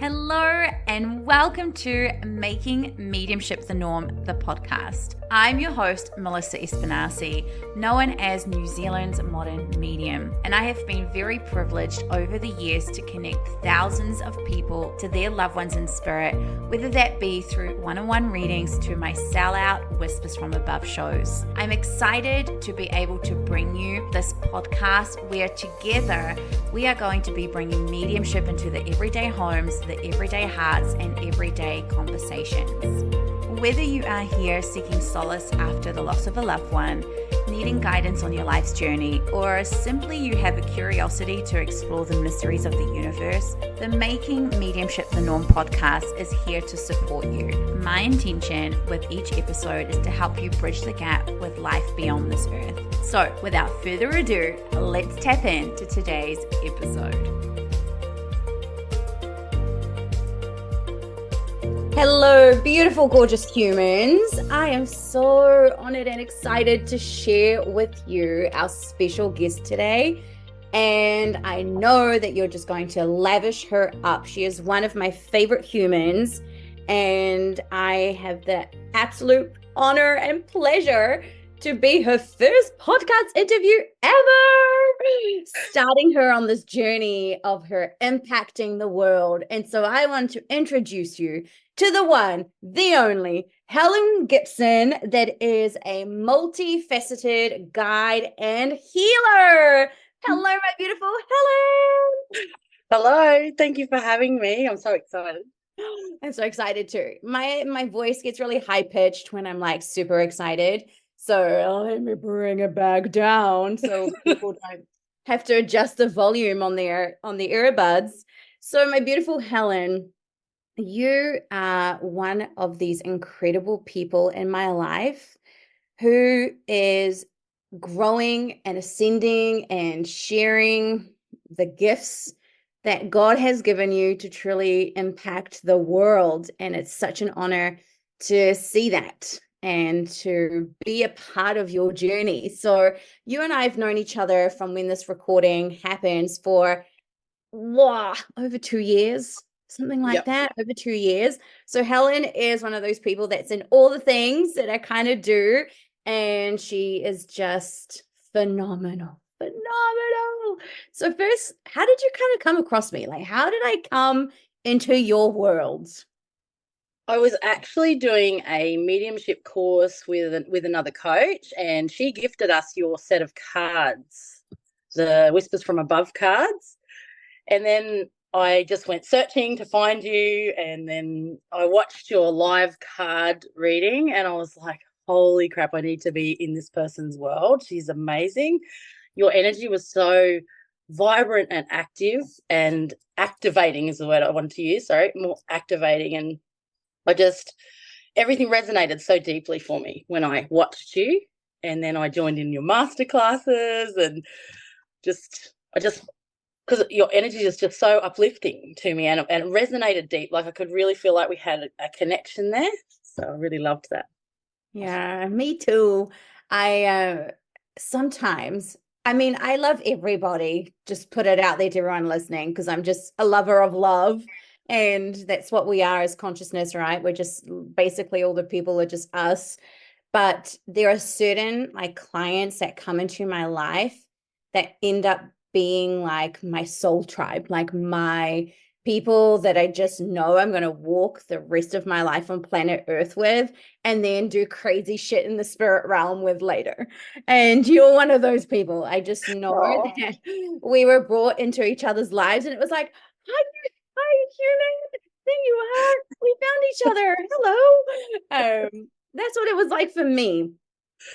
Hello and welcome to Making Mediumship the Norm, the podcast. I'm your host, Melissa Espinasi, known as New Zealand's modern medium, and I have been very privileged over the years to connect thousands of people to their loved ones in spirit, whether that be through one-on-one readings to my sellout Whispers from Above shows. I'm excited to be able to bring you this podcast where together we are going to be bringing mediumship into the everyday homes, the everyday hearts, and everyday conversations. Whether you are here seeking solace after the loss of a loved one, needing guidance on your life's journey, or simply you have a curiosity to explore the mysteries of the universe, the Making Mediumship the Norm podcast is here to support you. My intention with each episode is to help you bridge the gap with life beyond this earth. So without further ado, let's tap into today's episode. Hello, beautiful, gorgeous humans. I am so honored and excited to share with you our special guest today. And I know that you're just going to lavish her up. She is one of my favorite humans. And I have the absolute honor and pleasure to be her first podcast interview ever, starting her on this journey of her impacting the world. And so I want to introduce you to the one, the only, Helen Gibson, that is a multifaceted guide and healer. Hello, my beautiful Helen. Hello, thank you for having me. I'm so excited. I'm so excited too. My voice gets really high pitched when I'm like super excited. So let me bring it back down so people don't have to adjust the volume on the earbuds. So my beautiful Helen, you are one of these incredible people in my life who is growing and ascending and sharing the gifts that God has given you to truly impact the world. And it's such an honor to see that and to be a part of your journey. So you and I have known each other from when this recording happens for over 2 years, something like that, over 2 years. So Helen is one of those people that's in all the things that I kind of do, and she is just phenomenal. So first, how did you kind of come across me? Like, how did I come into your world? I was actually doing a mediumship course with another coach, and she gifted us your set of cards, the Whispers from Above cards. And then I just went searching to find you, and then I watched your live card reading, and I was like, holy crap, I need to be in this person's world. She's amazing. Your energy was so vibrant and active, and activating is the word I wanted to use. Sorry, more activating. And everything resonated so deeply for me when I watched you, and then I joined in your master classes, and because your energy is just so uplifting to me, and it resonated deep. Like I could really feel like we had a connection there. So I really loved that. Yeah, me too. Sometimes, I love everybody. Just put it out there to everyone listening, because I'm just a lover of love. And that's what we are as consciousness, right? We're just basically all the people are just us. But there are certain clients that come into my life that end up being like my soul tribe, like my people that I just know I'm going to walk the rest of my life on planet Earth with, and then do crazy shit in the spirit realm with later. And you're one of those people. I just know that we were brought into each other's lives, and it was like, hi, human. There you are. We found each other. Hello. That's what it was like for me.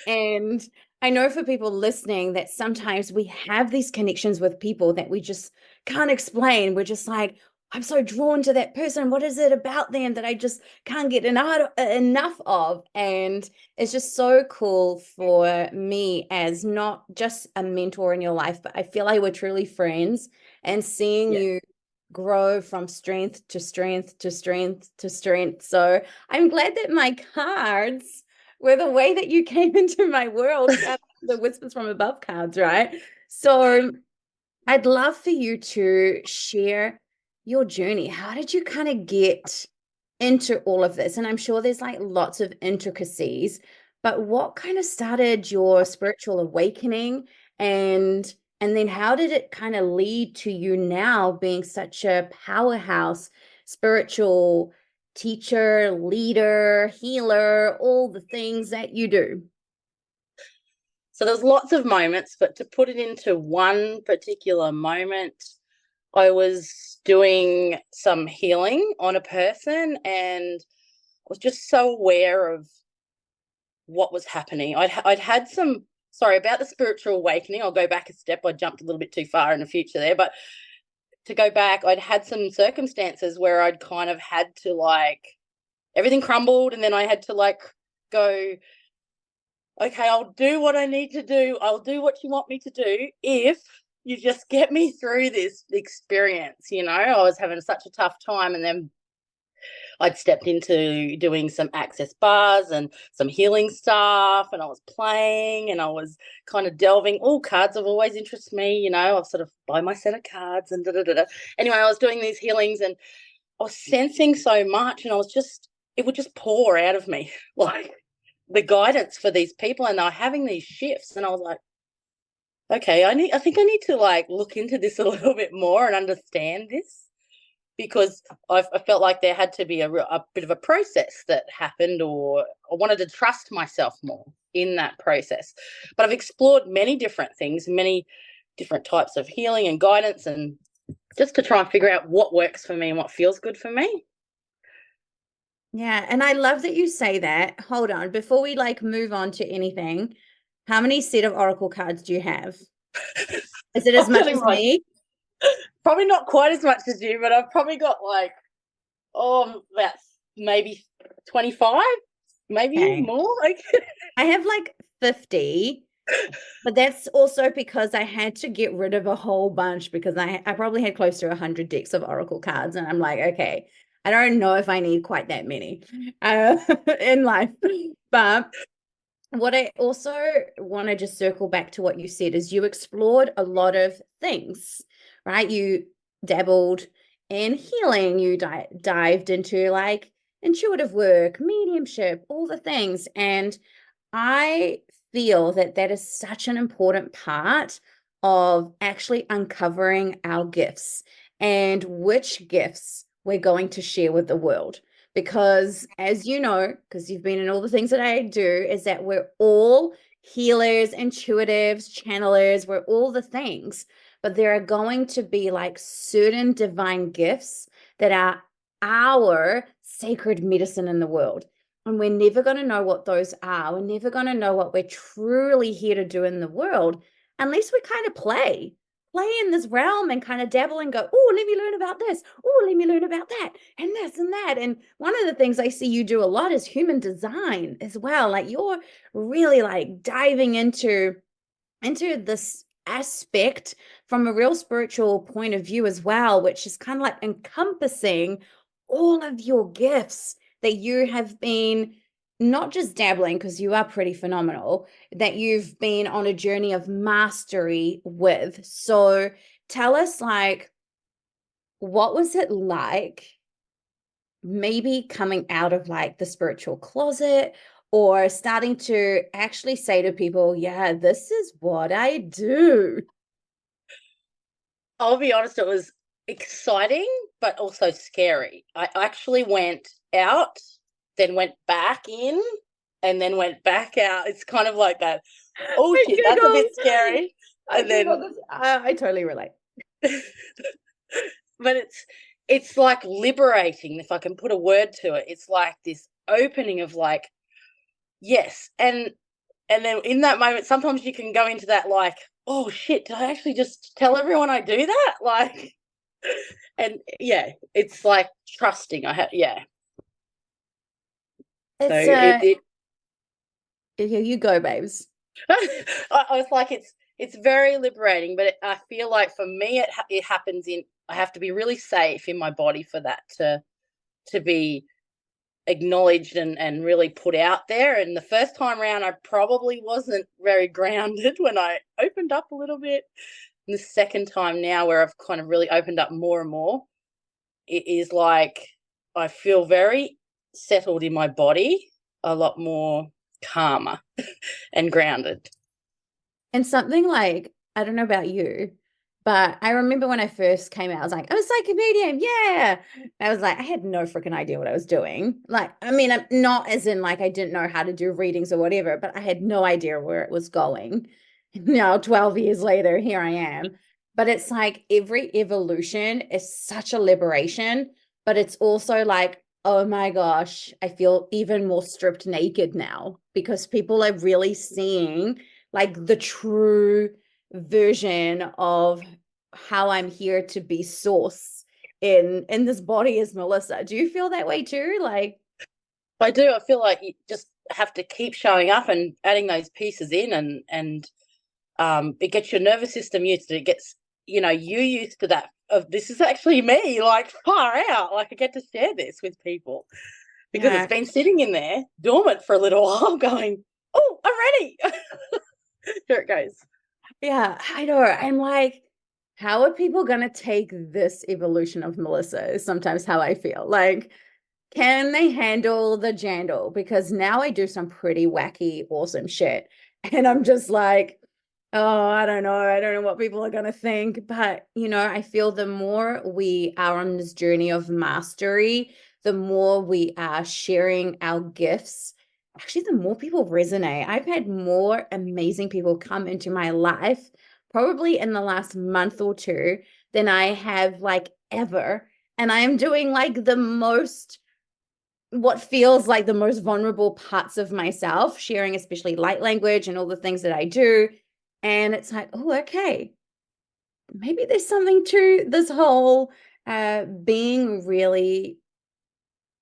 And I know for people listening that sometimes we have these connections with people that we just can't explain. We're just like, I'm so drawn to that person. What is it about them that I just can't get enough of? And it's just so cool for me as not just a mentor in your life, but I feel like we're truly friends, and seeing you grow from strength to strength to strength to strength. So I'm glad that my cards were the way that you came into my world, the Whispers from Above cards, right? So I'd love for you to share your journey. How did you kind of get into all of this? And I'm sure there's like lots of intricacies, but what kind of started your spiritual awakening, and then how did it kind of lead to you now being such a powerhouse spiritual teacher, leader, healer, all the things that you do? So there's lots of moments, but to put it into one particular moment, I was doing some healing on a person and I was just so aware of what was happening. I'd had some, sorry, about the spiritual awakening. I'll go back a step. I jumped a little bit too far in the future there, but to go back, I'd had some circumstances where I'd kind of had to like, everything crumbled and then I had to like go, okay, I'll do what I need to do. I'll do what you want me to do if you just get me through this experience. You know, I was having such a tough time, and then I'd stepped into doing some access bars and some healing stuff, and I was playing and I was kind of delving. All cards have always interested me, you know. I've sort of buy my set of cards and da da da da. Anyway, I was doing these healings and I was sensing so much, and I was just, it would just pour out of me like the guidance for these people, and they were having these shifts, and I was like, okay, I think I need to like look into this a little bit more and understand this, because I felt like there had to be a bit of a process that happened, or I wanted to trust myself more in that process. But I've explored many different things, many different types of healing and guidance, and just to try and figure out what works for me and what feels good for me. Yeah, and I love that you say that. Hold on, before we like move on to anything, how many set of oracle cards do you have? Is it as I'm much telling as my, me? probably not quite as much as you, but I've probably got like, oh, that's maybe 25, maybe Okay. more. Like, I have like 50, but that's also because I had to get rid of a whole bunch because I probably had close to 100 decks of oracle cards, and I'm like, okay, I don't know if I need quite that many uh, in life. But what I also want to just circle back to what you said is you explored a lot of things, right? You dabbled in healing, you dived into like intuitive work, mediumship, all the things. And I feel that that is such an important part of actually uncovering our gifts and which gifts we're going to share with the world. Because, as you know, because you've been in all the things that I do, is that we're all healers, intuitives, channelers, we're all the things. But there are going to be like certain divine gifts that are our sacred medicine in the world. And we're never going to know what those are. We're never going to know what we're truly here to do in the world unless we kind of play in this realm and kind of dabble and go, oh, let me learn about this. Oh, let me learn about that and this and that. And one of the things I see you do a lot is human design as well. Like you're really like diving into this aspect from a real spiritual point of view as well, which is kind of like encompassing all of your gifts that you have been not just dabbling, because you are pretty phenomenal, that you've been on a journey of mastery with. So tell us, like, what was it like maybe coming out of like the spiritual closet or starting to actually say to people, yeah, this is what I do? I'll be honest, it was exciting, but also scary. I actually went out, then went back in, and then went back out. It's kind of like that. Oh I shit, that's a bit giggled. scary. I And then, giggled. I totally relate. but it's like liberating, if I can put a word to it. It's like this opening of like, yes. And then in that moment, sometimes you can go into that like, oh shit, did I actually just tell everyone I do that? Like, and yeah, it's like trusting. I have, yeah. So It's it yeah, you go, babes. I was like, it's very liberating, but I feel like for me, it happens in. I have to be really safe in my body for that to be acknowledged and really put out there. And the first time around, I probably wasn't very grounded when I opened up a little bit. And the second time now, where I've kind of really opened up more and more, it is like I feel very settled in my body, a lot more calmer and grounded. And something like, I don't know about you, but I remember when I first came out, I was like, I'm a psychic medium. Yeah. I was like, I had no freaking idea what I was doing. Like, I mean, I'm not as in like I didn't know how to do readings or whatever, but I had no idea where it was going. Now, 12 years later, here I am. But it's like every evolution is such a liberation, but it's also like, oh my gosh, I feel even more stripped naked now because people are really seeing like the true version of how I'm here to be source in this body as Melissa. Do you feel that way too? Like, I do. I feel like you just have to keep showing up and adding those pieces in, and it gets your nervous system used to it. It gets you used to that of this is actually me, like far out. Like I get to share this with people because it's yeah, been sitting in there dormant for a little while, going, "Oh, I'm ready." Here it goes. yeah, I know. I'm like, how are people gonna take this evolution of Melissa? Is sometimes how I feel. Like, can they handle the jandle? Because now I do some pretty wacky, awesome shit. And I'm just like, oh, I don't know. I don't know what people are going to think. But, I feel the more we are on this journey of mastery, the more we are sharing our gifts. Actually, the more people resonate. I've had more amazing people come into my life, probably in the last month or two, than I have like ever. And I am doing like the most what feels like the most vulnerable parts of myself, sharing especially light language and all the things that I do. And it's like, oh, okay, maybe there's something to this whole being really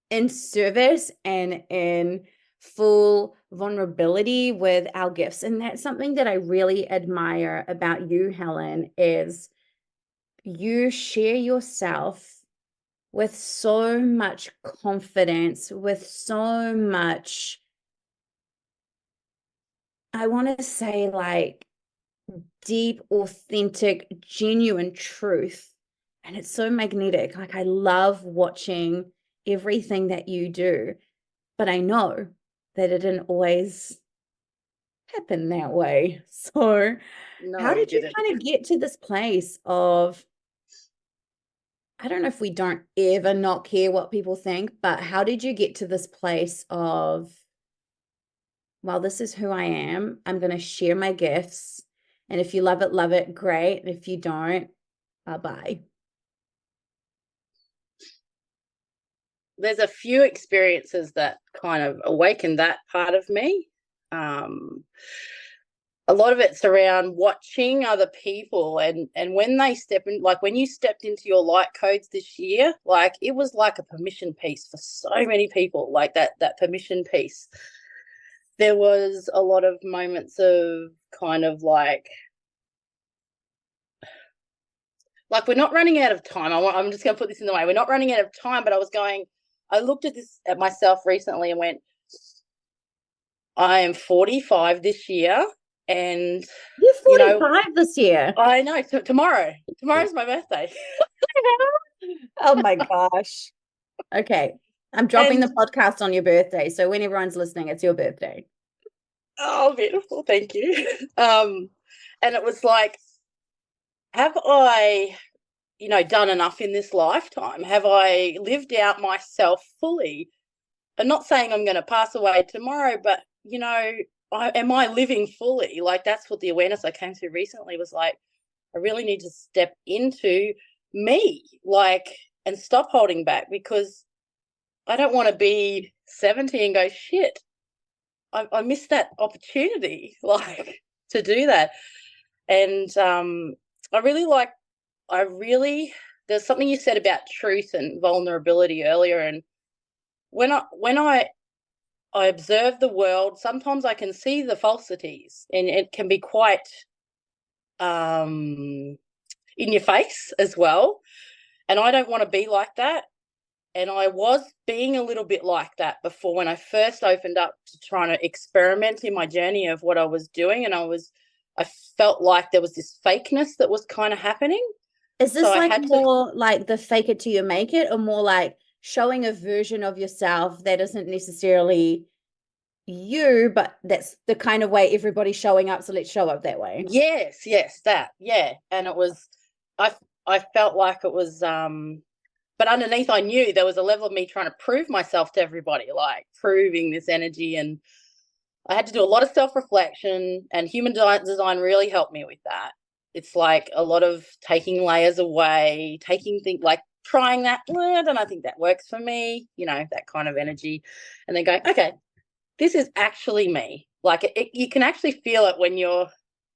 in service and in full vulnerability with our gifts. And that's something that I really admire about you, Helen, is you share yourself with so much confidence, with so much, I want to say, like deep, authentic, genuine truth. And it's so magnetic. Like, I love watching everything that you do, but I know that it didn't always happen that way. So, how No, you did you didn't. kind of get to this place of, I don't know if we don't ever not care what people think, but how did you get to this place of, well, this is who I am. I'm going to share my gifts. And if you love it, great. And if you don't, bye bye. There's a few experiences that kind of awakened that part of me. Um, a lot of it's around watching other people and when they step in, like when you stepped into your light codes this year, like it was like a permission piece for so many people, like that permission piece. There was a lot of moments of kind of like we're not running out of time. I'm just going to put this in the way. We're not running out of time, but I looked at this at myself recently and went, I am 45 this year, and You're you know, 45 this year. I know tomorrow's my birthday. Oh my gosh. Okay. I'm dropping And the podcast on your birthday. So when everyone's listening, it's your birthday. oh, beautiful, thank you. And it was like, have I, done enough in this lifetime? Have I lived out myself fully? I'm not saying I'm going to pass away tomorrow, but am I living fully? Like that's what the awareness I came to recently was like. I really need to step into me, like, and stop holding back because I don't want to be 70 and go, shit, I missed that opportunity, like, to do that. And I really like, there's something you said about truth and vulnerability earlier. And when I observe the world, sometimes I can see the falsities and it can be quite in your face as well. And I don't want to be like that. And I was being a little bit like that before when I first opened up to trying to experiment in my journey of what I was doing. And I felt like there was this fakeness that was kind of happening. Is So this I like had to, more like the fake it till you make it, or more like showing a version of yourself that isn't necessarily you, but that's the kind of way everybody's showing up, so let's show up that way? yes, that, yeah. And it was, I, I felt like it was, but underneath I knew there was a level of me trying to prove myself to everybody, like proving this energy. And I had to do a lot of self-reflection, and human design really helped me with that. It's like a lot of taking layers away, taking things like trying that, well, I don't think that works for me, that kind of energy. And then going, okay, this is actually me. Like you can actually feel it when you're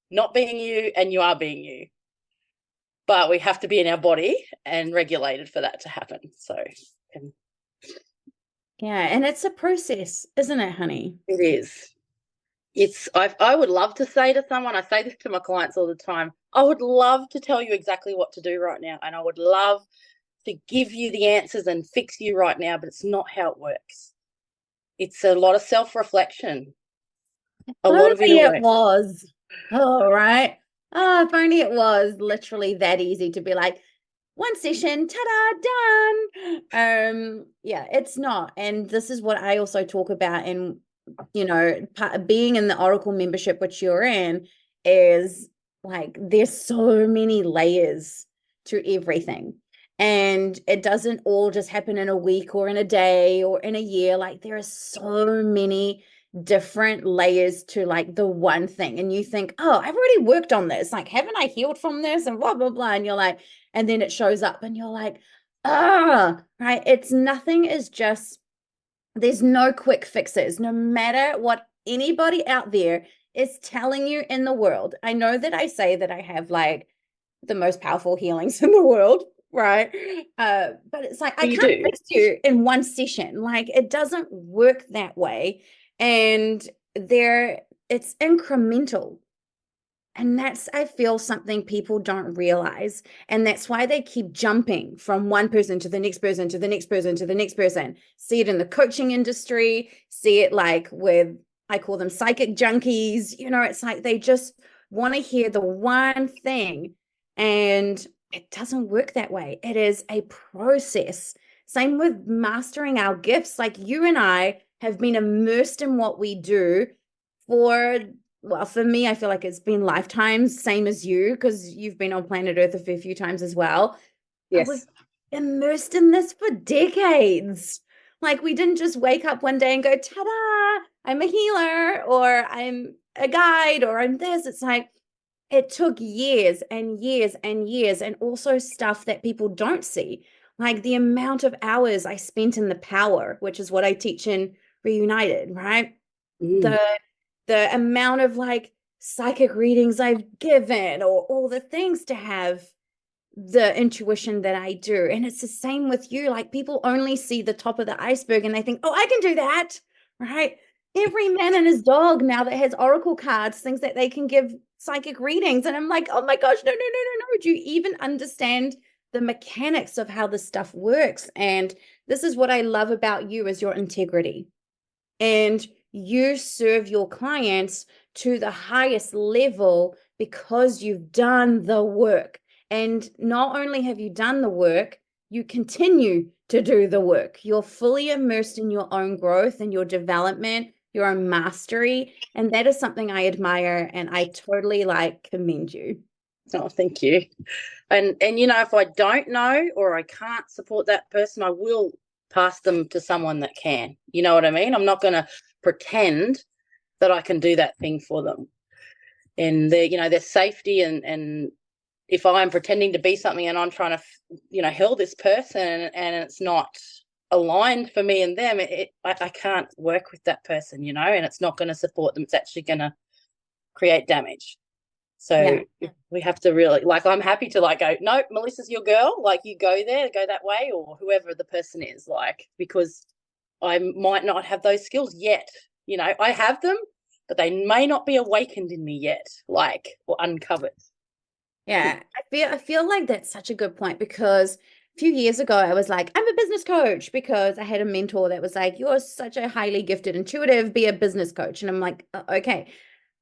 not being you and you are being you. But we have to be in our body and regulated for that to happen. So Yeah, and it's a process, isn't it, honey? it is. I would love to say to someone, I say this to my clients all the time, I would love to tell you exactly what to do right now, and I would love to give you the answers and fix you right now, but it's not how it works. It's a lot of self-reflection, a lot of inner Only it work. was. Oh, right. Oh, if only it was literally that easy to be like, one session, ta-da, done. Yeah, it's not. And this is what I also talk about in, being in the Oracle membership, which you're in, is like there's so many layers to everything. And it doesn't all just happen in a week or in a day or in a year. Like there are so many different layers to like the one thing. And you think, oh, I've already worked on this. Like, haven't I healed from this? And blah, blah, blah. And you're like, and then it shows up and you're like, right. It's nothing is just, there's no quick fixes, no matter what anybody out there is telling you in the world. I know that I say that I have like the most powerful healings in the world, right? But it's like, I You can't do. fix you in one session. Like, it doesn't work that way. And it's incremental. And that's, I feel, something people don't realize. And that's why they keep jumping from one person to the next person to the next person to the next person. See it in the coaching industry, see it like with, I call them psychic junkies. It's like they just want to hear the one thing. And it doesn't work that way. It is a process. Same with mastering our gifts. Like you and I have been immersed in what we do for, well, for me, I feel like it's been lifetimes, same as you, because you've been on planet Earth a fair few times as well. But we've Yes. immersed in this for decades. Like we didn't just wake up one day and go, ta-da, I'm a healer, or I'm a guide, or I'm this. It's like it took years and years and years, and also stuff that people don't see, like the amount of hours I spent in the power, which is what I teach in Reunited, right? Mm. The the amount of like psychic readings I've given, or all the things to have the intuition that I do. And it's the same with you. Like people only see the top of the iceberg and they think, oh, I can do that. Right. Every man and his dog now that has oracle cards thinks that they can give psychic readings. And I'm like, oh my gosh, no, no, no, no, no. Do you even understand the mechanics of how this stuff works? And this is what I love about you, is your integrity. And you serve your clients to the highest level because you've done the work. And not only have you done the work, you continue to do the work. You're fully immersed in your own growth and your development, your own mastery. And that is something I admire, and I totally like commend you. Oh, thank you. And if I don't know or I can't support that person, I will pass them to someone that can. You know what I mean? I'm not going to pretend that I can do that thing for them. And their safety, and if I'm pretending to be something and I'm trying to heal this person, and it's not aligned for me and them, I can't work with that person, and it's not going to support them. It's actually going to create damage. So Yeah. we have to really, like, I'm happy to like go, no, Melissa's your girl. Like you go there, go that way, or whoever the person is, like, because I might not have those skills yet. I have them, but they may not be awakened in me yet, like, or uncovered. Yeah, I feel like that's such a good point, because a few years ago I was like, I'm a business coach, because I had a mentor that was like, you're such a highly gifted intuitive, be a business coach. And I'm like, okay,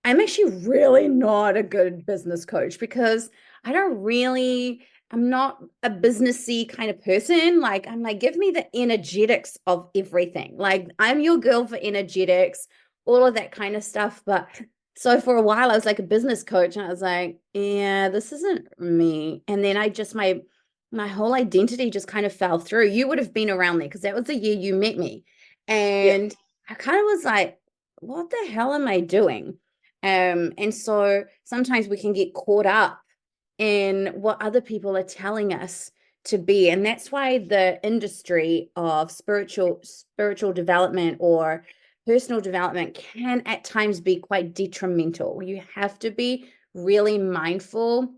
I'm actually really not a good business coach, because I don't really I'm not a businessy kind of person. Like, I'm like, give me the energetics of everything. Like, I'm your girl for energetics, all of that kind of stuff. But so for a while, I was like a business coach, and I was like, yeah, this isn't me. And then my whole identity just kind of fell through. You would have been around there because that was the year you met me. Yep. And I kind of was like, what the hell am I doing? And so sometimes we can get caught up in what other people are telling us to be. And that's why the industry of spiritual development or personal development can at times be quite detrimental. You have to be really mindful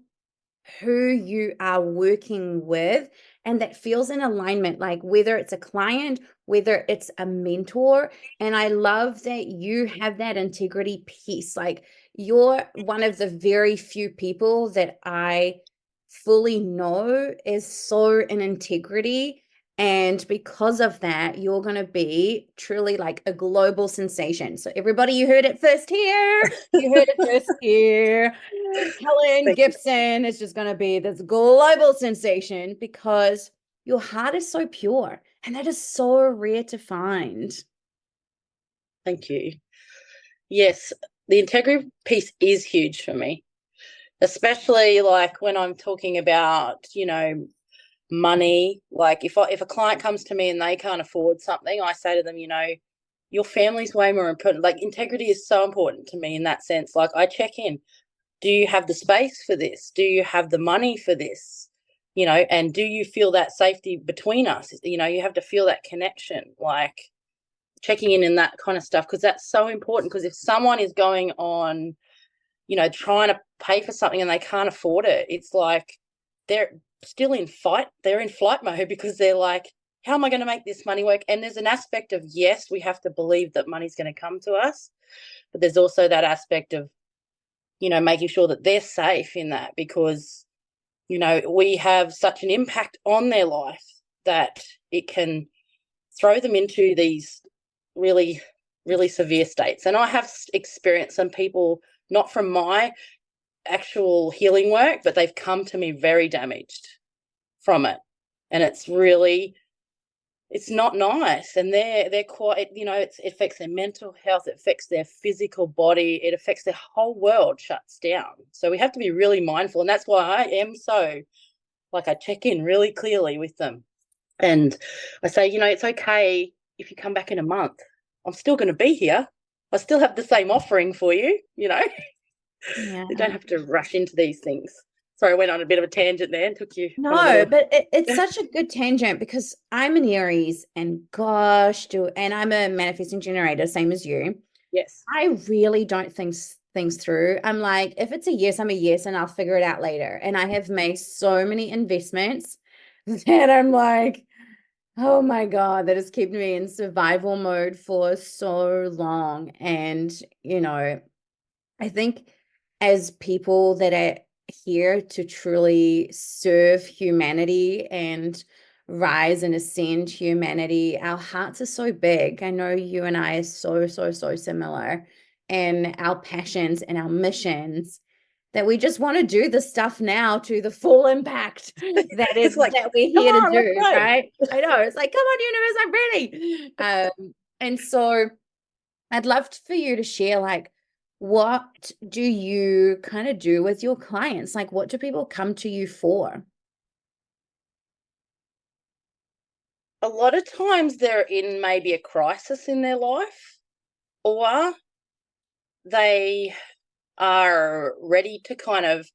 who you are working with and that feels in alignment, like whether it's a client, whether it's a mentor. And I love that you have that integrity piece. Like, you're one of the very few people that I fully know is so in integrity. And because of that, you're going to be truly like a global sensation. So, everybody, you heard it first here. You heard it first here. Helen Thank you. Gibson is just going to be this global sensation because your heart is so pure. And that is so rare to find. Thank you. Yes, the integrity piece is huge for me, especially like when I'm talking about, money. Like if a client comes to me and they can't afford something, I say to them, your family's way more important. Like, integrity is so important to me in that sense. Like, I check in. Do you have the space for this? Do you have the money for this? And do you feel that safety between us? You have to feel that connection, like checking in and that kind of stuff, because that's so important. Because if someone is going on, trying to pay for something and they can't afford it, it's like they're still in fight. They're in flight mode because they're like, how am I going to make this money work? And there's an aspect of, yes, we have to believe that money's going to come to us, but there's also that aspect of, making sure that they're safe in that, because, we have such an impact on their life that it can throw them into these really, really severe states. And I have experienced some people, not from my actual healing work, but they've come to me very damaged from it. And it's not nice. And they're quite, it affects their mental health, it affects their physical body, it affects their whole world shuts down. So we have to be really mindful. And that's why I am so, like, I check in really clearly with them. And I say, it's okay if you come back in a month. I'm still going to be here. I still have the same offering for you, Yeah. You don't have to rush into these things. Sorry, I went on a bit of a tangent there and took you on a No, little. but it's such a good tangent because I'm an Aries and and I'm a manifesting generator, same as you. Yes. I really don't think things through. I'm like, if it's a yes, I'm a yes, and I'll figure it out later. And I have made so many investments that I'm like, oh my God, that has kept me in survival mode for so long. And, I think as people that are here to truly serve humanity and rise and ascend humanity, our hearts are so big. I know you and I are so, so, so similar in our passions and our missions that we just want to do the stuff now to the full impact It's like, that we're come here to on, let's do, go. right? I know. It's like, come on, universe, I'm ready. And so I'd love for you to share, like, what do you kind of do with your clients? Like, what do people come to you for? A lot of times they're in maybe a crisis in their life, or they are ready to kind of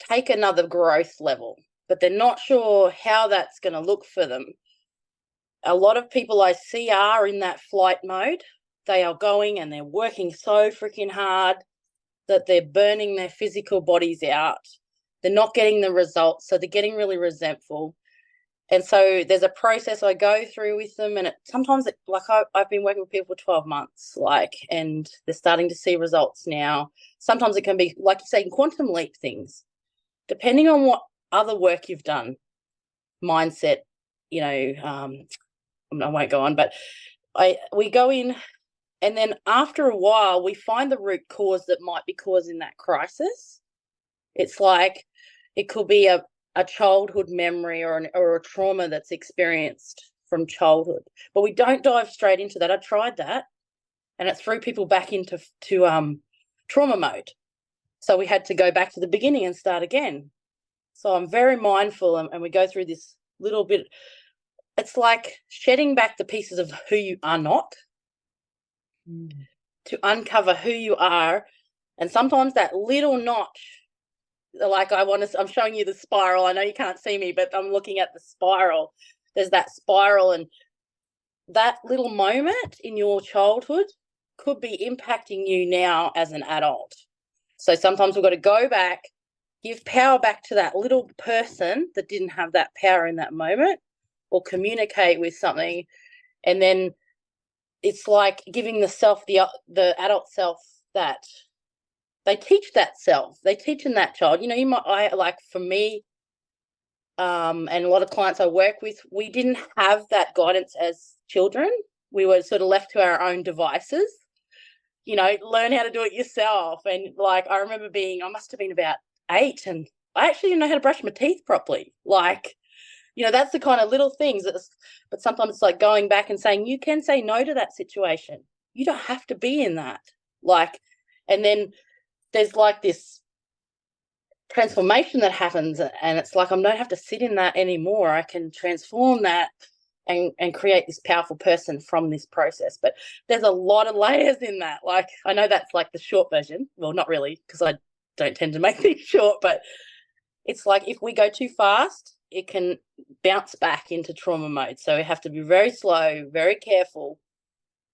take another growth level, but they're not sure how that's going to look for them. A lot of people I see are in that flight mode. They are going and they're working so freaking hard that they're burning their physical bodies out. They're not getting the results, so they're getting really resentful. And so there's a process I go through with them, and I've been working with people for 12 months, and they're starting to see results now. Sometimes it can be, like you say, quantum leap things, depending on what other work you've done, mindset, I won't go on, but we go in, and then after a while, we find the root cause that might be causing that crisis. It's like It could be a childhood memory or a trauma that's experienced from childhood. But we don't dive straight into that. I tried that, and it threw people back into trauma mode. So we had to go back to the beginning and start again. So I'm very mindful, and we go through this little bit. It's like shedding back the pieces of who you are not to uncover who you are. And sometimes that little notch, like I'm showing you the spiral. I know you can't see me, but I'm looking at the spiral. There's that spiral, and that little moment in your childhood could be impacting you now as an adult. So sometimes we've got to go back, give power back to that little person that didn't have that power in that moment, or communicate with something. And then it's like giving the adult self that they teach that self. They teach in that child. For me, and a lot of clients I work with, we didn't have that guidance as children. We were sort of left to our own devices. Learn how to do it yourself. And like, I remember I must have been about 8, and I actually didn't know how to brush my teeth properly. That's the kind of little things. But sometimes it's like going back and saying, you can say no to that situation. You don't have to be in that. And then there's like this transformation that happens, and it's like, I don't have to sit in that anymore. I can transform that and create this powerful person from this process. But there's a lot of layers in that. Like, I know that's like the short version. Well, not really, because I don't tend to make things short, but it's like if we go too fast, it can bounce back into trauma mode. So we have to be very slow, very careful.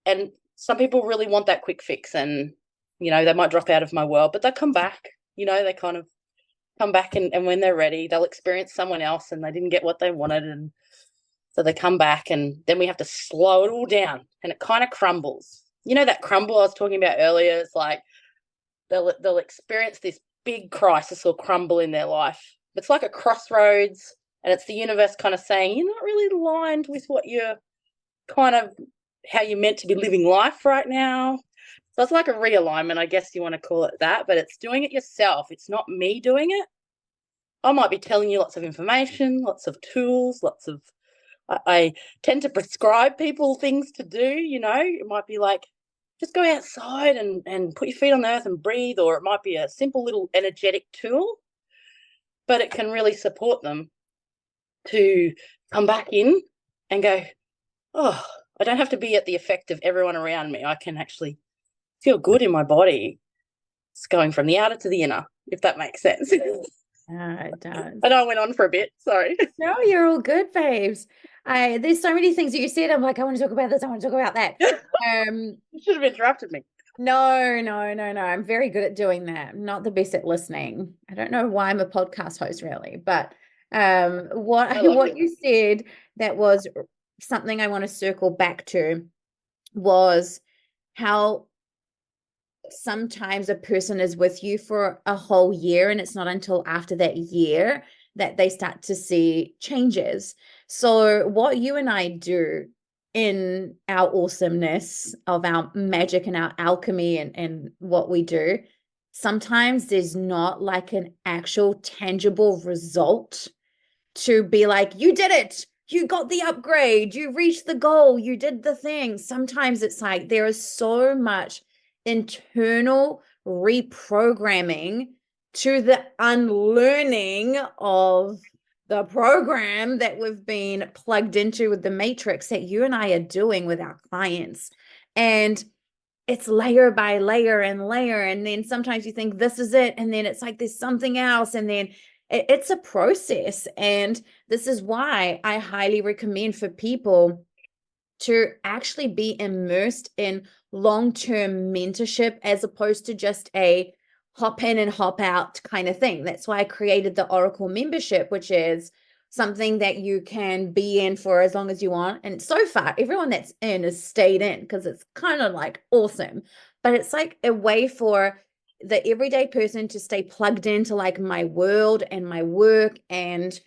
And some people really want that quick fix, and, they might drop out of my world, but they'll come back. They kind of come back, and when they're ready, they'll experience someone else and they didn't get what they wanted. And so they come back, and then we have to slow it all down, and it kind of crumbles. That crumble I was talking about earlier, it's like they'll experience this big crisis or crumble in their life. It's like a crossroads, and it's the universe kind of saying, you're not really aligned with what you're how you're meant to be living life right now. So it's like a realignment, I guess you want to call it that, but it's doing it yourself. It's not me doing it. I might be telling you lots of information, lots of tools, I tend to prescribe people things to do. It might be like, just go outside and put your feet on the earth and breathe, or it might be a simple little energetic tool, but it can really support them to come back in and go, oh, I don't have to be at the effect of everyone around me. I can actually feel good in my body. It's going from the outer to the inner, if that makes sense. It does. I know I went on for a bit. Sorry. No, you're all good, babes. There's so many things that you said. I'm like, I want to talk about this. I want to talk about that. You should have interrupted me. No. I'm very good at doing that. I'm not the best at listening. I don't know why I'm a podcast host, really, but what you said, that was something I want to circle back to, was how sometimes a person is with you for a whole year, and it's not until after that year that they start to see changes. So what you and I do in our awesomeness of our magic and our alchemy and what we do, sometimes there's not like an actual tangible result to be like, you did it, you got the upgrade, you reached the goal, you did the thing. Sometimes it's like there is so much internal reprogramming to the unlearning of the program that we've been plugged into with the matrix that you and I are doing with our clients. And it's layer by layer and layer. And then sometimes you think this is it. And then it's like there's something else. And then it's a process. And this is why I highly recommend for people to actually be immersed in long-term mentorship as opposed to just a hop in and hop out kind of thing. That's why I created the Oracle membership, which is something that you can be in for as long as you want. And so far, everyone that's in has stayed in because it's kind of like awesome. But it's like a way for the everyday person to stay plugged into like my world and my work, and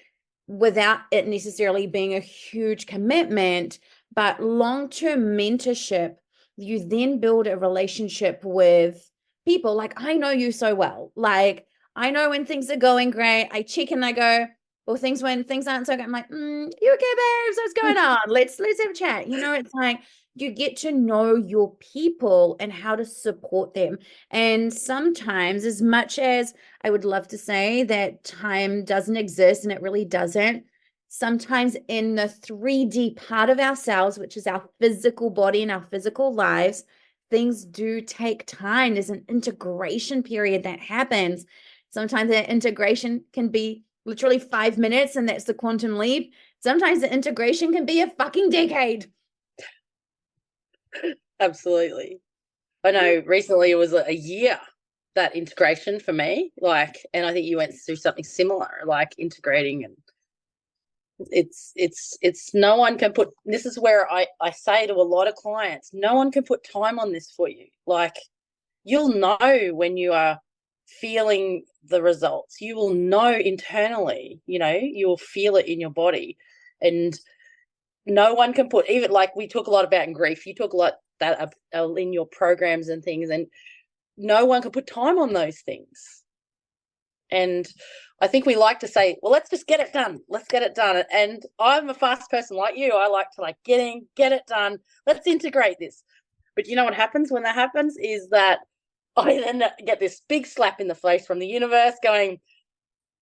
without it necessarily being a huge commitment, but long-term mentorship. You then build a relationship with people. Like, I know you so well. Like, I know when things are going great. I check and I go, or things when things aren't so good. I'm like, you okay, babes? What's going on? Let's have a chat. It's like you get to know your people and how to support them. And sometimes, as much as I would love to say that time doesn't exist, and it really doesn't, sometimes in the 3D part of ourselves, which is our physical body and our physical lives, things do take time. There's an integration period that happens. Sometimes that integration can be literally 5 minutes, and that's the quantum leap. Sometimes the integration can be a fucking decade. Absolutely. I know recently it was a year, that integration for me, and I think you went through something similar, like integrating, and it's no one can put, this is where I say to a lot of clients, no one can put time on this for you. Like, you'll know when you are feeling the results. You will know internally, you will feel it in your body. And no one can put, even like we talk a lot about in grief, you talk a lot that in your programs and things, and no one can put time on those things. And I think we like to say, well, let's just get it done. Let's get it done. And I'm a fast person like you. I like to get it done. Let's integrate this. But you know what happens when that happens is that I then get this big slap in the face from the universe going,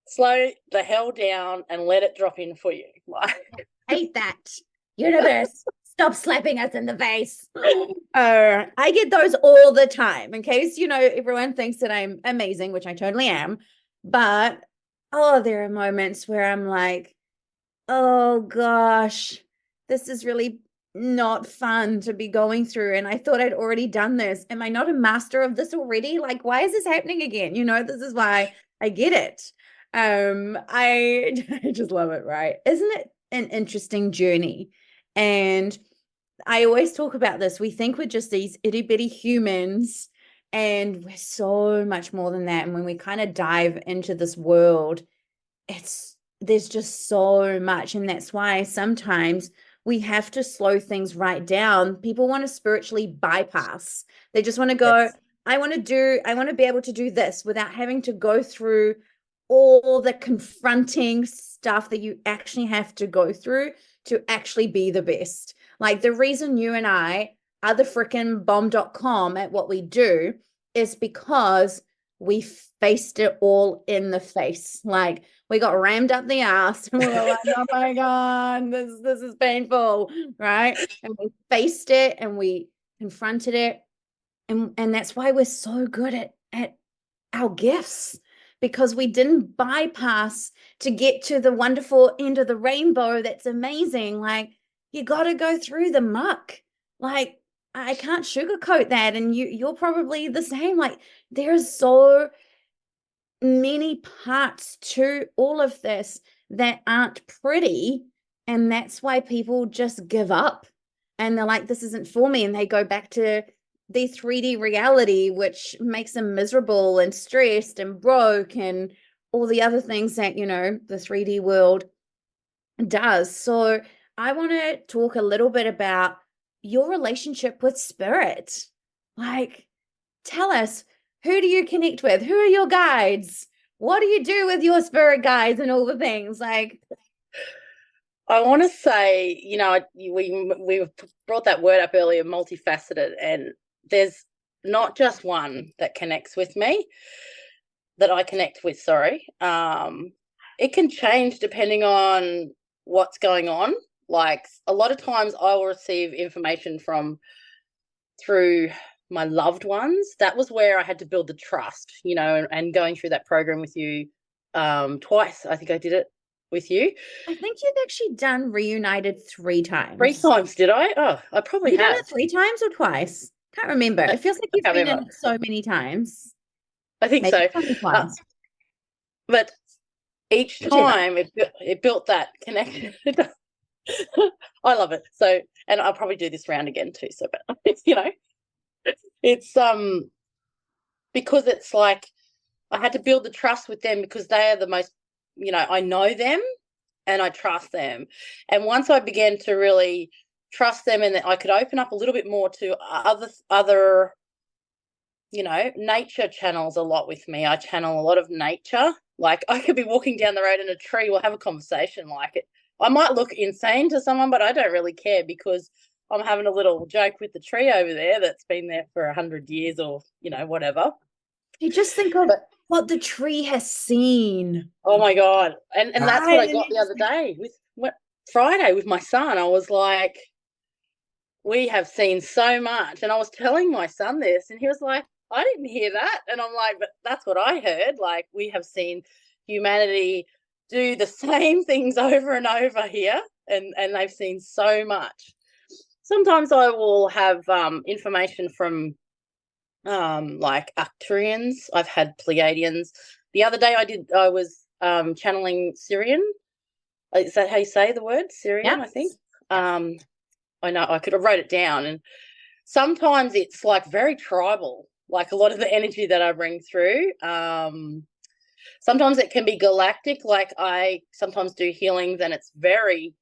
slow the hell down and let it drop in for you. I hate that. Universe, stop slapping us in the face. I get those all the time. In case, everyone thinks that I'm amazing, which I totally am. But, there are moments where I'm like, oh gosh, this is really not fun to be going through. And I thought I'd already done this. Am I not a master of this already? Like, why is this happening again? This is why I get it. I just love it, right? Isn't it an interesting journey? And I always talk about this. We think we're just these itty bitty humans, and we're so much more than that. And when we kind of dive into this world, there's just so much. And that's why sometimes we have to slow things right down. People want to spiritually bypass. They just want to go, Yes. I want to be able to do this without having to go through all the confronting stuff that you actually have to go through to actually be the best. Like, the reason you and I are the freaking bomb.com at what we do is because we faced it all in the face. Like, we got rammed up the ass and we were like, oh my God, this is painful, right? And we faced it and we confronted it. And that's why we're so good at our gifts, because we didn't bypass to get to the wonderful end of the rainbow. That's amazing. Like, you got to go through the muck. Like, I can't sugarcoat that. And you're probably the same. Like, there's so many parts to all of this that aren't pretty. And that's why people just give up and they're like, this isn't for me. And they go back to the 3D reality, which makes them miserable and stressed and broke and all the other things that, the 3D world does. So I want to talk a little bit about your relationship with spirit. Like, tell us, who do you connect with? Who are your guides? What do you do with your spirit guides and all the things? Like, I want to say, we brought that word up earlier, multifaceted, and there's not just one that connects with me, that I connect with, sorry. It can change depending on what's going on. Like, a lot of times I will receive information through my loved ones. That was where I had to build the trust, and going through that program with you twice. I think I did it with you. I think you've actually done Reunited 3 times. 3 times, did I? Oh, I probably Have you done have. it 3 times or twice? Can't remember. It feels like I you've can't been in remember. it so many times. I think Maybe so. only twice. But each Whichever. time it built that connection. I love it. So, and I'll probably do this round again too. So, but it's because it's like I had to build the trust with them, because they are the most, I know them and I trust them. And once I began to really trust them, and that I could open up a little bit more to other nature channels a lot with me. I channel a lot of nature. Like I could be walking down the road and a tree will have a conversation like it. I might look insane to someone, but I don't really care because I'm having a little joke with the tree over there that's been there for 100 years or, whatever. You just think of But what the tree has seen. oh my God. And that's what Right. I And got you the just other day with Friday with my son. I was like, we have seen so much. And I was telling my son this, and he was like, I didn't hear that. And I'm like, but that's what I heard. Like, we have seen humanity do the same things over and over here, and they've seen so much. Sometimes I will have information from like Arcturians. I've had Pleiadians. The other day I was channeling Syrian. Is that how you say the word? Syrian, yeah. I think. I know I could have wrote it down, and sometimes it's like very tribal, like a lot of the energy that I bring through. Sometimes it can be galactic, like I sometimes do healings and it's very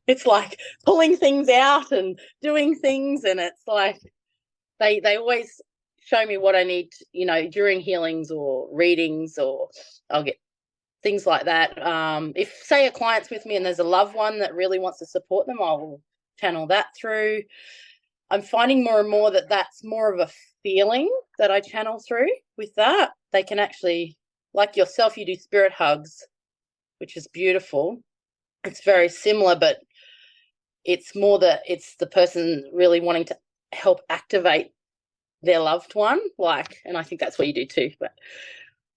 it's like pulling things out and doing things, and it's like they always show me what I need, during healings or readings, or I'll get things like that. If, say, a client's with me and there's a loved one that really wants to support them, I will channel that through. I'm finding more and more that that's more of a feeling that I channel through with that. They can actually, like yourself, you do spirit hugs, which is beautiful. It's very similar, but it's more that it's the person really wanting to help activate their loved one, and I think that's what you do too. But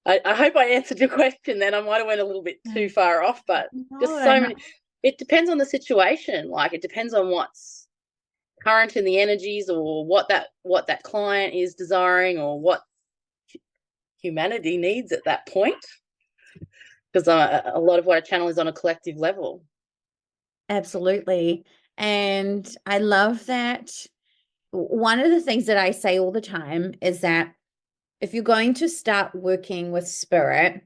I hope I answered your question then. I might have went a little bit too far off, but just so many. It depends on the situation. Like, it depends on what's current in the energies, or what that client is desiring, or what humanity needs at that point. Because a lot of what I channel is on a collective level. Absolutely. And I love that. One of the things that I say all the time is that if you're going to start working with spirit,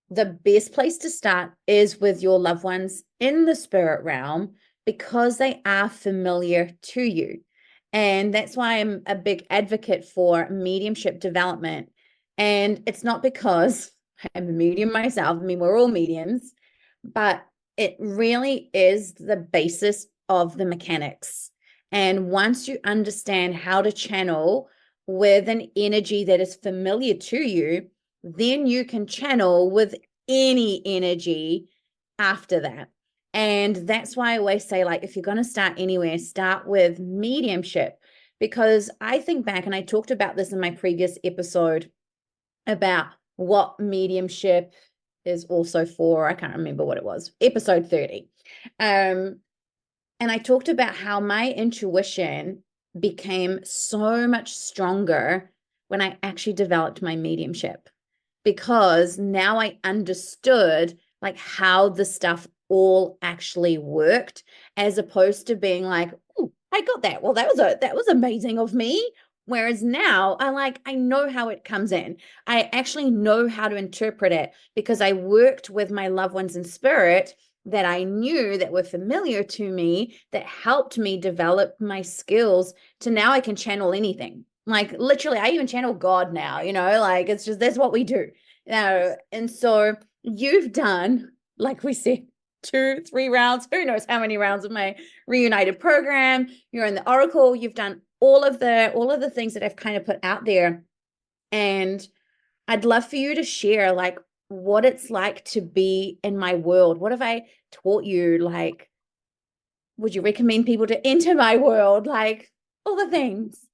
the best place to start is with your loved ones in the spirit realm, because they are familiar to you. And that's why I'm a big advocate for mediumship development. And it's not because I'm a medium myself. I mean, we're all mediums, but it really is the basis of the mechanics. And once you understand how to channel with an energy that is familiar to you, then you can channel with any energy after that. And that's why I always say, like, if you're going to start anywhere, start with mediumship. Because I think back, and I talked about this in my previous episode about what mediumship is also for. I can't remember what it was, episode 30. And I talked about how my intuition became so much stronger when I actually developed my mediumship, because now I understood like how the stuff all actually worked, as opposed to being like, oh, I got that. Well, that was amazing of me. Whereas now I know how it comes in. I actually know how to interpret it because I worked with my loved ones in spirit that I knew that were familiar to me, that helped me develop my skills to now I can channel anything. Like, literally, I even channel God now, like, it's just, that's what we do. And so you've done, like we said, 2, 3 rounds, who knows how many rounds of my reunited program. You're in the Oracle. You've done all of the things that I've kind of put out there. And I'd love for you to share like what it's like to be in my world. What have I taught you? Like, would you recommend people to enter my world? Like, all the things.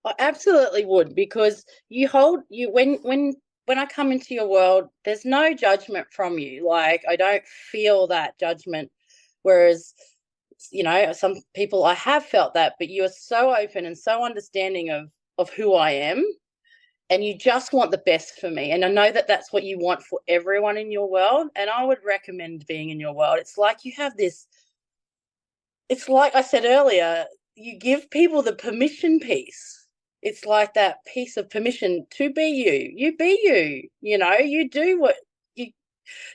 I absolutely would, because when I come into your world, there's no judgment from you. Like, I don't feel that judgment. Whereas, some people, I have felt that, but you are so open and so understanding of who I am, and you just want the best for me. And I know that that's what you want for everyone in your world. And I would recommend being in your world. It's like you have this, it's like I said earlier, you give people the permission piece. It's like that piece of permission to be you. You be you, you do what you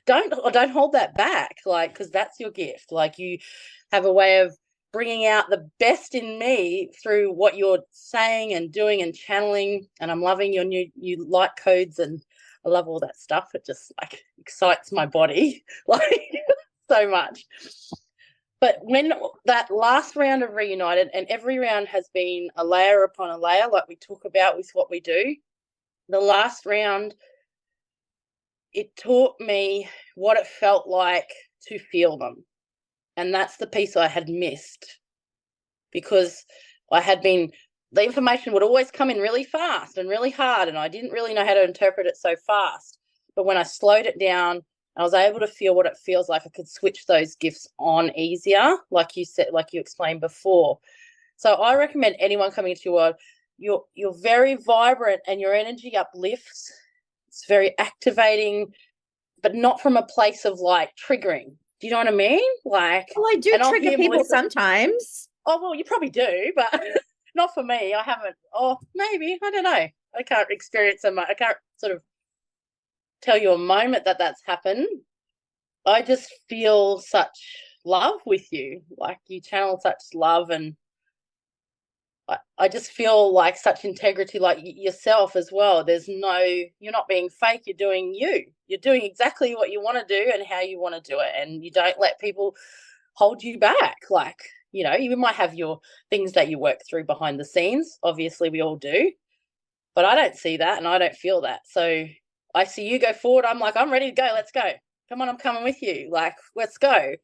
don't hold that back, like, because that's your gift. Like, you have a way of bringing out the best in me through what you're saying and doing and channeling. And I'm loving your new light codes, and I love all that stuff. It just like excites my body like so much. But when that last round of Reunited, and every round has been a layer upon a layer, like we talk about with what we do, the last round, it taught me what it felt like to feel them. And that's the piece I had missed, because I had been, the information would always come in really fast and really hard, and I didn't really know how to interpret it so fast. But when I slowed it down, I was able to feel what it feels like. I could switch those gifts on easier, like you said, like you explained before. So I recommend anyone coming into your world, you're very vibrant and your energy uplifts. It's very activating, but not from a place of like triggering. Do you know what I mean? Like, Well, I do and I'll trigger hear people Melissa. sometimes. Oh, well, you probably do, but not for me. I haven't. Oh, maybe. I don't know. I can't experience so much. I can't sort of tell you a moment that that's happened. I just feel such love with you. Like you channel such love, and I just feel like such integrity, like yourself as well. You're not being fake. You're doing you. You're doing exactly what you want to do and how you want to do it. And you don't let people hold you back. Like, you might have your things that you work through behind the scenes. Obviously, we all do. But I don't see that and I don't feel that. So I see you go forward. I'm like, I'm ready to go. Let's go. Come on, I'm coming with you. Like, let's go.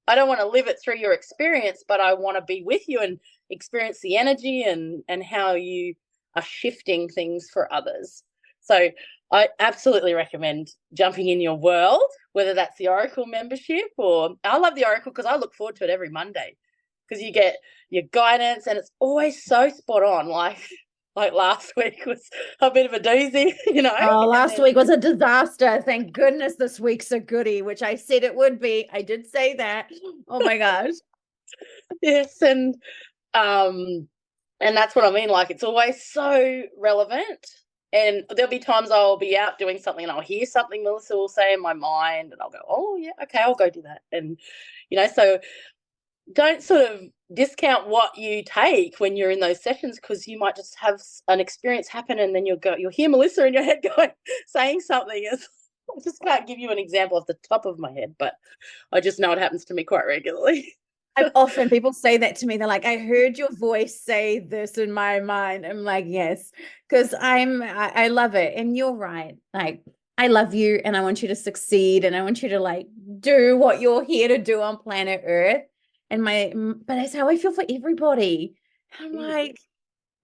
I don't want to live it through your experience, but I want to be with you and experience the energy and how you are shifting things for others. So I absolutely recommend jumping in your world, whether that's the Oracle membership, or I love the Oracle because I look forward to it every Monday, because you get your guidance and it's always so spot on. Like last week was a bit of a doozy, Oh, last week was a disaster. Thank goodness this week's a goodie, which I said it would be. I did say that. Oh my gosh. Yes, and that's what I mean. Like, it's always so relevant. And there'll be times I'll be out doing something and I'll hear something Melissa will say in my mind, and I'll go, oh yeah, okay, I'll go do that. And so don't sort of discount what you take when you're in those sessions, because you might just have an experience happen and then you'll hear Melissa in your head going, saying something. I just can't give you an example off the top of my head, but I just know it happens to me quite regularly. I've often people say that to me. They're like, I heard your voice say this in my mind. I'm like, yes, because I love it. And you're right. Like, I love you and I want you to succeed and I want you to like do what you're here to do on planet Earth. But that's how I feel for everybody. I'm like,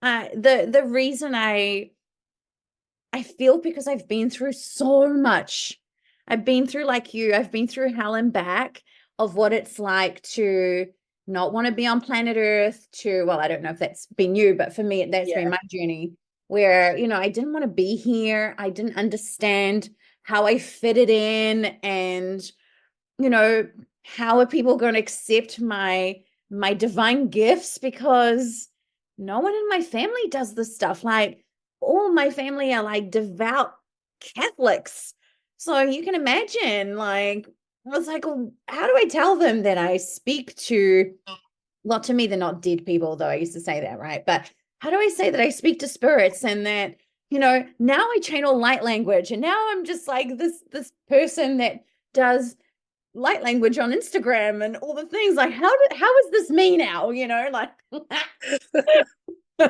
the reason I feel, because I've been through so much. I've been through, like you, I've been through hell and back of what it's like to not want to be on planet Earth, well, I don't know if that's been you, but for me, that's been my journey where, I didn't want to be here. I didn't understand how I fitted in, and, how are people going to accept my divine gifts, because no one in my family does this stuff. Like, all my family are like devout Catholics. So you can imagine, like, I was like, well, how do I tell them that I speak to, well, to me, they're not dead people, though I used to say that, right? But how do I say that I speak to spirits, and that, now I channel light language, and now I'm just like this person that does light language on Instagram and all the things. Like, how is this me now? Like, and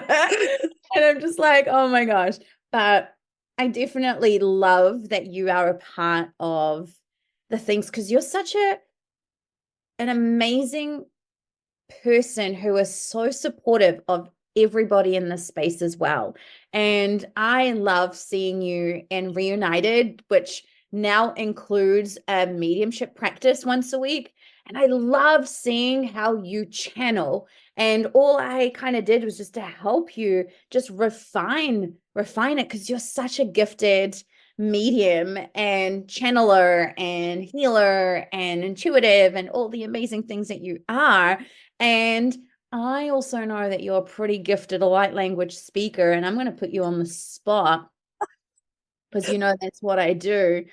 I'm just like, oh my gosh. But I definitely love that you are a part of the things, because you're such an amazing person who is so supportive of everybody in this space as well. And I love seeing you in Reunited, which now includes a mediumship practice once a week. And I love seeing how you channel. And all I kind of did was just to help you just refine it, because you're such a gifted medium and channeler and healer and intuitive and all the amazing things that you are. And I also know that you're a pretty gifted light language speaker, and I'm going to put you on the spot because that's what I do.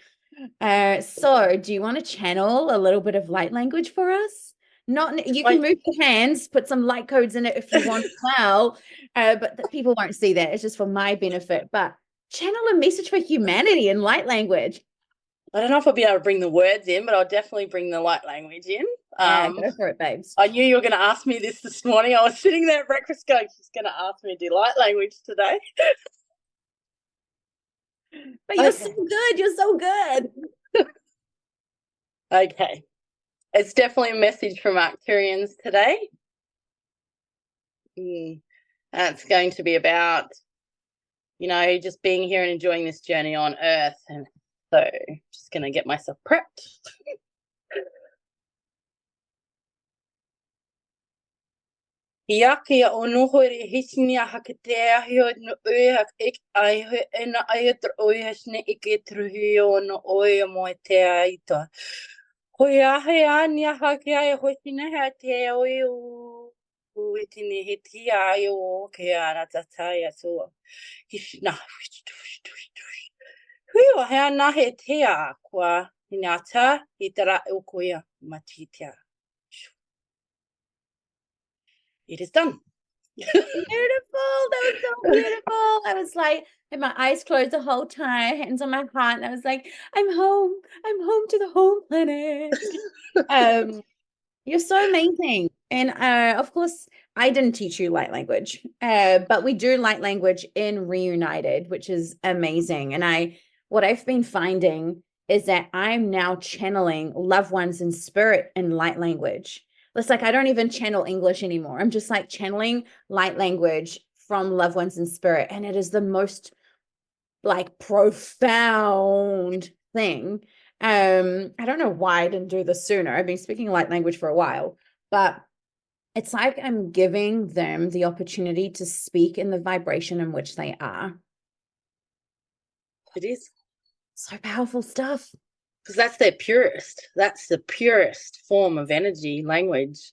So do you want to channel a little bit of light language for us? Not you can Like, move your hands, put some light codes in it if you want as well, but people won't see that. It's just for my benefit. But channel a message for humanity in light language. I don't know if I'll be able to bring the words in, but I'll definitely bring the light language in. Yeah, go for it, babes. I knew you were going to ask me this morning. I was sitting there at breakfast going, she's going to ask me to do light language today. But you're so good. You're so good. Okay. It's definitely a message from Arcturians today. And it's going to be about, just being here and enjoying this journey on Earth. And so just going to get myself prepped. Iakia o noho re hisnia haketea hio no ue ik ai ena ai tro ue hasne ike truhi o no ue mo te aita. Hoi ahe ania hake ai hoisina ha te ue u itini he tia ai o ke ana tatai so. Hishna. Hui o he ana he tea kwa hinata hitara o koia matitia. It is done. Beautiful. That was so beautiful. I was like, and my eyes closed the whole time, hands on my heart, and I was like, I'm home. I'm home to the home planet. You're so amazing. And of course, I didn't teach you light language, but we do light language in Reunited, which is amazing. And what I've been finding is that I'm now channeling loved ones in spirit in light language. It's like I don't even channel English anymore. I'm just like channeling light language from loved ones in spirit. And it is the most like profound thing. I don't know why I didn't do this sooner. I've been speaking light language for a while, but it's like I'm giving them the opportunity to speak in the vibration in which they are. It is. So powerful stuff. Because that's their purest. That's the purest form of energy, language.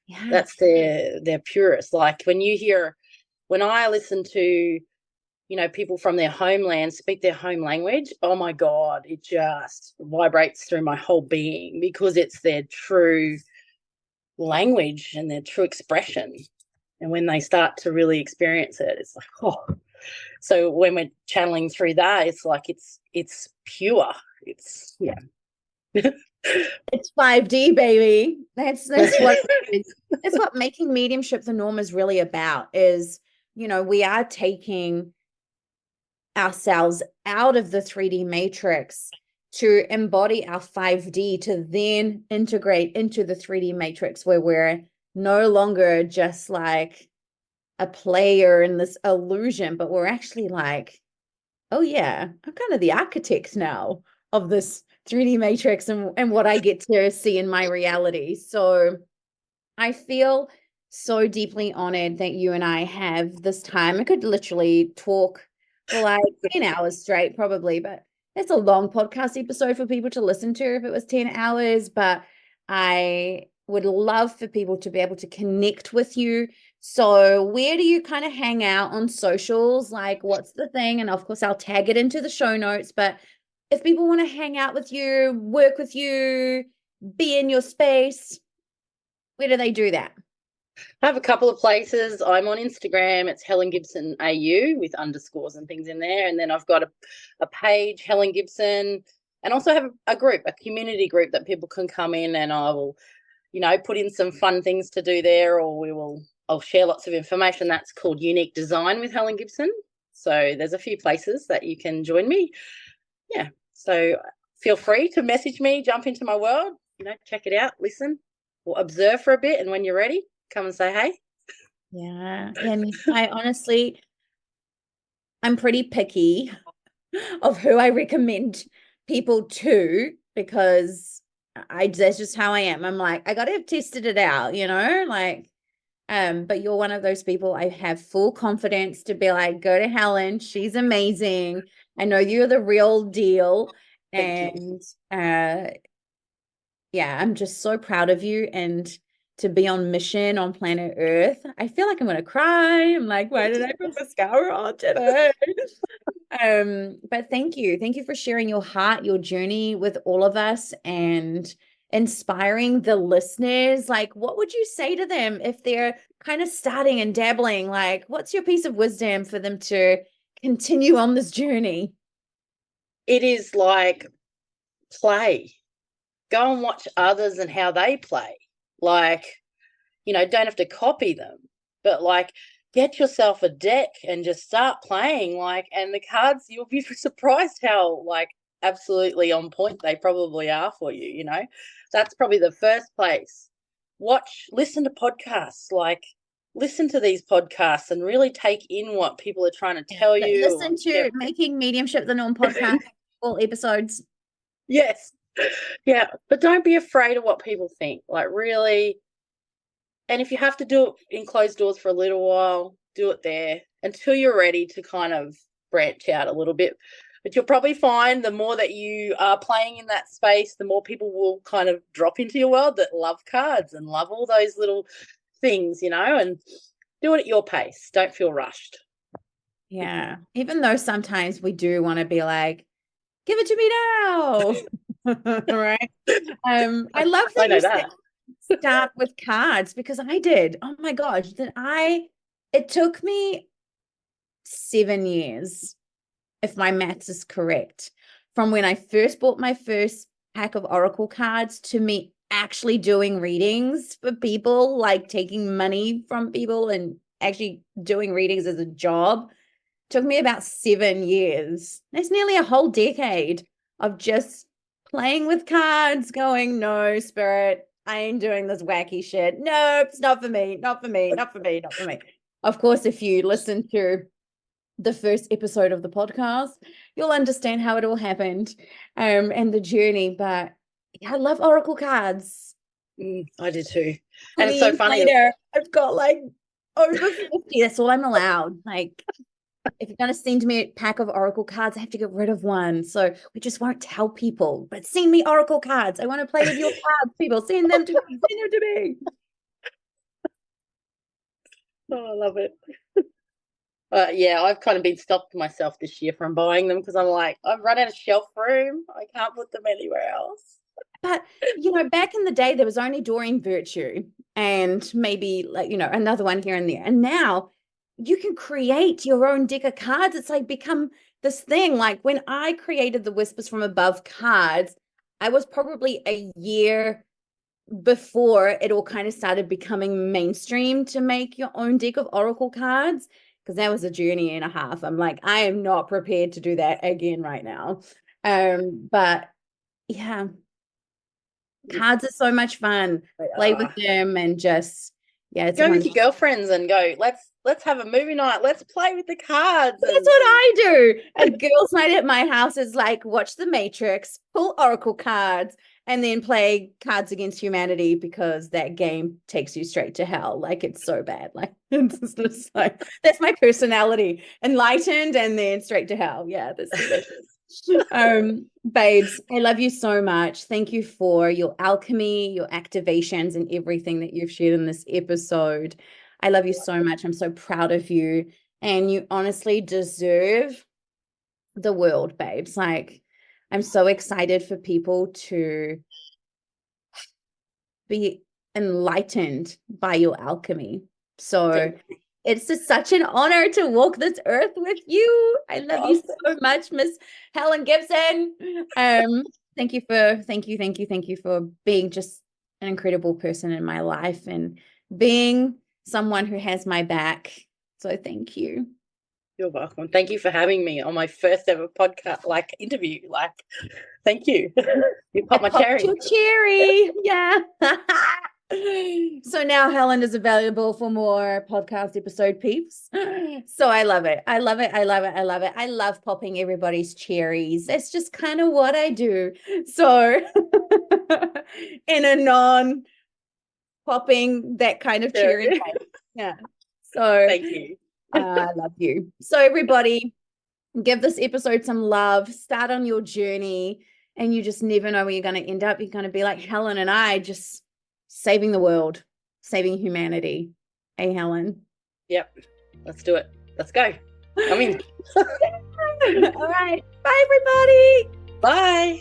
Yeah. That's their purest. Like when I listen to, people from their homeland speak their home language, oh my God, it just vibrates through my whole being because it's their true language and their true expression. And when they start to really experience it, it's like, oh. So when we're channeling through that, it's like it's pure. It's It's 5D, baby. That's what that's what making mediumship the norm is really about. Is we are taking ourselves out of the 3D matrix to embody our 5D to then integrate into the 3D matrix where we're no longer just like a player in this illusion, but we're actually like, oh yeah, I'm kind of the architect now of this 3D matrix and what I get to see in my reality. So I feel so deeply honored that you and I have this time. I could literally talk for like 10 hours straight, probably, but it's a long podcast episode for people to listen to if it was 10 hours. But I would love for people to be able to connect with you. So, where do you kind of hang out on socials? Like, what's the thing? And of course, I'll tag it into the show notes. But if people want to hang out with you, work with you, be in your space, where do they do that? I have a couple of places. I'm on Instagram. It's Helen Gibson AU with underscores and things in there. And then I've got a page, Helen Gibson, and also have a group, a community group that people can come in, and I will, put in some fun things to do there, or I'll share lots of information. That's called Unique Design with Helen Gibson. So there's a few places that you can join me. Yeah. So feel free to message me, jump into my world, check it out, listen, or observe for a bit. And when you're ready, come and say hey. Yeah. And I'm pretty picky of who I recommend people to because that's just how I am. I'm like, I got to have tested it out, but you're one of those people I have full confidence to be like, go to Helen. She's amazing. I know you're the real deal. And yeah, I'm just so proud of you and to be on mission on planet Earth. I feel like I'm gonna cry. I'm like, why did I put mascara on today? But thank you. Thank you for sharing your heart, your journey with all of us. And inspiring the listeners? Like, what would you say to them if they're kind of starting and dabbling? Like, what's your piece of wisdom for them to continue on this journey? It is like play. Go and watch others and how they play. Like, don't have to copy them, but like get yourself a deck and just start playing. Like, and the cards, you'll be surprised how like absolutely on point they probably are for you. That's probably the first place. Listen to podcasts, like listen to these podcasts and really take in what people are trying to tell you. Listen to Making Mediumship the Norm podcast, all episodes. Yes. Yeah. But don't be afraid of what people think. Like, really. And if you have to do it in closed doors for a little while, do it there until you're ready to kind of branch out a little bit. But you'll probably find the more that you are playing in that space, the more people will kind of drop into your world that love cards and love all those little things, and do it at your pace. Don't feel rushed. Yeah. Even though sometimes we do want to be like, give it to me now. Right. I love that you said start with cards, because I did. Oh my gosh. It took me 7 years, if my maths is correct, from when I first bought my first pack of Oracle cards to me actually doing readings for people, like taking money from people and actually doing readings as a job. Took me about 7 years. That's nearly a whole decade of just playing with cards, going, no, spirit, I ain't doing this wacky shit. Nope, it's not for me, not for me, not for me, not for me. Of course, if you listen to the first episode of the podcast, you'll understand how it all happened, and the journey. But yeah, I love Oracle cards. I do too. And it's so funny. Later, I've got like over 50. That's all I'm allowed. Like, if you're going to send me a pack of Oracle cards, I have to get rid of one. So we just won't tell people. But send me Oracle cards. I want to play with your cards, people. Send them to me. Send them to me. Oh, I love it. Yeah, I've kind of been stopped myself this year from buying them because I'm like, I've run out of shelf room. I can't put them anywhere else. But, back in the day, there was only Doreen Virtue and maybe like, another one here and there. And now you can create your own deck of cards. It's like become this thing. Like when I created the Whispers from Above cards, I was probably a year before it all kind of started becoming mainstream to make your own deck of Oracle cards, because that was a journey and a half. I'm like, I am not prepared to do that again right now. But yeah, cards are so much fun. Play with them and just, yeah, it's go with your girlfriends and go, let's have a movie night. Let's play with the cards. That's what I do. A girls' night at my house is like watch The Matrix, pull Oracle cards, and then play Cards Against Humanity, because that game takes you straight to hell. Like, it's so bad. Like, it's just like, that's my personality. Enlightened and then straight to hell. Yeah, that's babes, I love you so much. Thank you for your alchemy, your activations, and everything that you've shared in this episode. I love you so much. I'm so proud of you. And you honestly deserve the world, babes. Like, I'm so excited for people to be enlightened by your alchemy. So it's just such an honor to walk this earth with you. I love you so much, Miss Helen Gibson. Thank you for being just an incredible person in my life and being someone who has my back. So thank you. You're welcome. Thank you for having me on my first ever podcast, interview. Thank you. You popped my cherry. Your cherry. Yeah. So now Helen is available for more podcast episode peeps. So I love it. I love it. I love it. I love it. I love popping everybody's cherries. That's just kind of what I do. So in a non-popping that kind of cherry. Yeah. So thank you. I love you. So everybody, give this episode some love. Start on your journey, and you just never know where you're going to end up. You're going to be like Helen and I, just saving the world, saving humanity. Hey, Helen. Yep. Let's do it. Let's go. I mean. All right. Bye, everybody. Bye.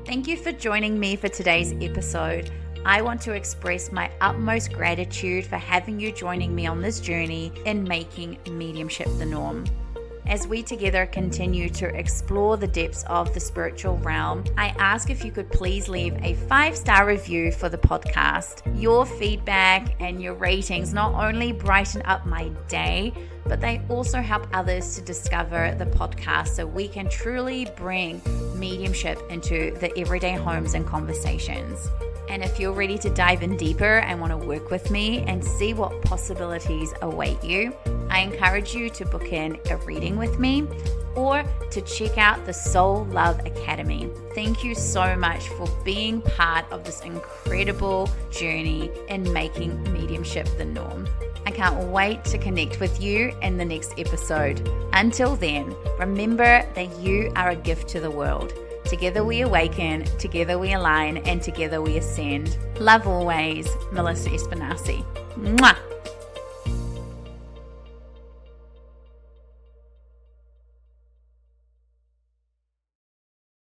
Thank you for joining me for today's episode. I want to express my utmost gratitude for having you joining me on this journey in making mediumship the norm. As we together continue to explore the depths of the spiritual realm, I ask if you could please leave a 5-star review for the podcast. Your feedback and your ratings not only brighten up my day, but they also help others to discover the podcast so we can truly bring mediumship into the everyday homes and conversations. And if you're ready to dive in deeper and want to work with me and see what possibilities await you, I encourage you to book in a reading with me or to check out the Soul Love Academy. Thank you so much for being part of this incredible journey in making mediumship the norm. I can't wait to connect with you in the next episode. Until then, remember that you are a gift to the world. Together we awaken, together we align, and together we ascend. Love always, Melissa Espinasi. Mwah!